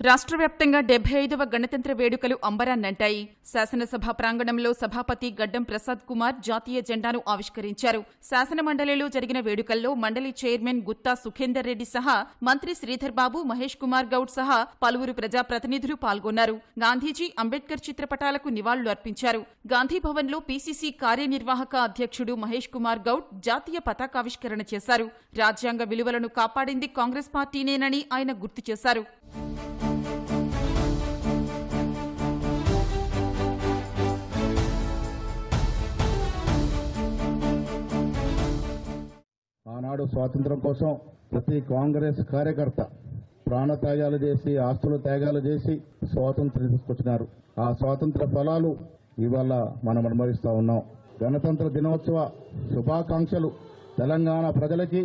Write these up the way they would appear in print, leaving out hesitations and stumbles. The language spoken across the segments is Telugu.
రాష్ట్ర వ్యాప్తంగా 75వ గణతంత్ర వేడుకలు అంబరాన్నంటాయి. శాసనసభ ప్రాంగణంలో సభాపతి గడ్డం ప్రసాద్ కుమార్ జాతీయ జెండాను ఆవిష్కరించారు. శాసన మండలిలో జరిగిన వేడుకల్లో మండలి చైర్మన్ గుత్తా సుఖేందర్ రెడ్డి సహా మంత్రి శ్రీధర్ బాబు, మహేష్ కుమార్ గౌడ్ సహా పలువురు ప్రజాప్రతినిధులు పాల్గొన్నారు. గాంధీజీ, అంబేద్కర్ చిత్రపటాలకు నివాళులు అర్పించారు. గాంధీభవన్లో పీసీసీ కార్యనిర్వాహక అధ్యక్షుడు మహేష్ కుమార్ గౌడ్ జాతీయ పతాకావిష్కరణ చేశారు. రాజ్యాంగ విలువలను కాపాడింది కాంగ్రెస్ పార్టీనేనని ఆయన గుర్తు చేశారు. ఆనాడు స్వాతంత్రం కోసం ప్రతి కాంగ్రెస్ కార్యకర్త ప్రాణత్యాగాలు చేసి, ఆస్తుల త్యాగాలు చేసి స్వాతంత్రం తీసుకొచ్చినారు. ఆ స్వాతంత్ర ఫలాలు ఇవాళ మనం అనుభవిస్తా ఉన్నాం. గణతంత్ర దినోత్సవ శుభాకాంక్షలు తెలంగాణ ప్రజలకి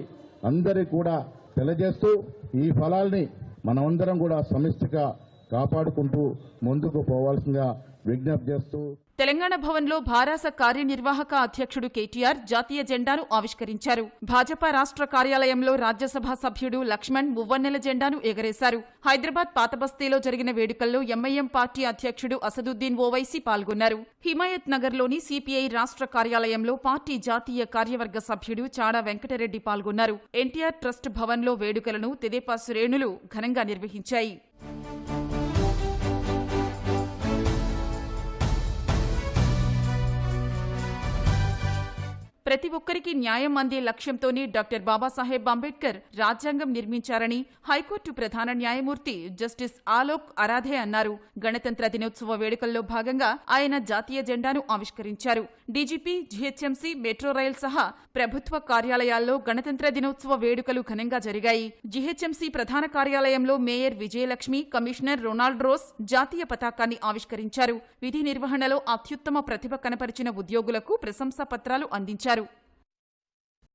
అందరికీ కూడా తెలియజేస్తూ ఈ ఫలాల్ని మనమందరం కూడా సమిష్టిగా కాపాడుకుంటూ ముందుకు పోవాల్సిందిగా విజ్ఞప్తి చేస్తూ తెలంగాణ భవన్లో భారాస కార్యనిర్వాహక అధ్యక్షుడు కేటీఆర్ జాతీయ జెండాను ఆవిష్కరించారు. భాజపా రాష్ట్ర కార్యాలయంలో రాజ్యసభ సభ్యుడు లక్ష్మణ్ మువ్వన్నెల జెండాను ఎగరేశారు. హైదరాబాద్ పాతబస్తీలో జరిగిన వేడుకల్లో ఎంఐఎం పార్టీ అధ్యక్షుడు అసదుద్దీన్ ఓవైసీ పాల్గొన్నారు. హిమాయత్ నగర్లోని సిపిఐ రాష్ట్ర కార్యాలయంలో పార్టీ జాతీయ కార్యవర్గ సభ్యుడు చాడా వెంకటరెడ్డి పాల్గొన్నారు. ఎన్టీఆర్ ట్రస్ట్ భవన్లో వేడుకలను తెదేపా శ్రేణులు ఘనంగా నిర్వహించాయి. ప్రతి ఒక్కరికి న్యాయం అందే లక్ష్యంతోనే డాక్టర్ బాబాసాహెబ్ అంబేద్కర్ రాజ్యాంగం నిర్మించారని హైకోర్టు ప్రధాన న్యాయమూర్తి జస్టిస్ ఆలోక్ అరాధే అన్నారు. గణతంత్ర దినోత్సవ వేడుకల్లో భాగంగా ఆయన జాతీయ జెండాను ఆవిష్కరించారు. డీజీపీ, జీహెచ్ఎంసీ, మెట్రో రైల్ సహా ప్రభుత్వ కార్యాలయాల్లో గణతంత్ర దినోత్సవ వేడుకలు ఘనంగా జరిగాయి. జీహెచ్ఎంసీ ప్రధాన కార్యాలయంలో mayor Vijayalakshmi, commissioner Ronald Ross జాతీయ పతాకాన్ని ఆవిష్కరించారు. విధి నిర్వహణలో అత్యుత్తమ ప్రతిభ కనపరిచిన ఉద్యోగులకు ప్రశంసా పత్రాలు అందించారు.